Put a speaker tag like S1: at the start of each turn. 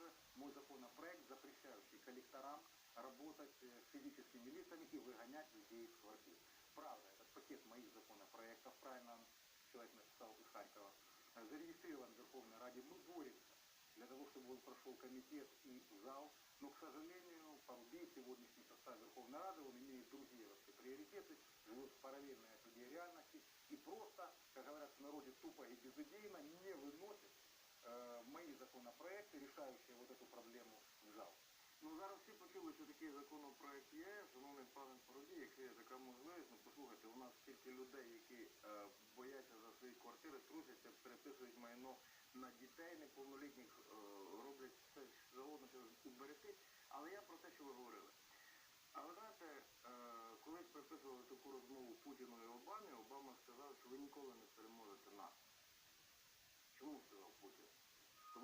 S1: также мой законопроект, запрещающий коллекторам работать с физическими лицами и выгонять людей из квартир. Правда, этот пакет моих законопроектов, правильно человек написал из Харькова, зарегистрирован в Верховной Раде. Мы боремся для того, чтобы он прошел комитет и зал. Но, к сожалению, Парубей, сегодняшний состав Верховной Рады, он имеет другие вообще приоритеты, живет в параллельной от людей реальности и просто, как говорят в народе, тупо и безыдейно не выносит мои законопроекти, решаючи вот эту проблему в зал.
S2: Ну, зараз всі почули, що такий законопроект є. Шановний пане Парубій, якщо є така можливість, ну послухайте, у нас стільки людей, які бояться за свої квартири, трусяться, переписують майно на дітей неповнолітніх, роблять все завгодно, щоб уберегти. Але я про те, що ви говорили. А ви знаєте, колись приписували таку розмову Путіну і Обамі, Обама сказав, що ви ніколи не переможете нас. Чому сказав Путін?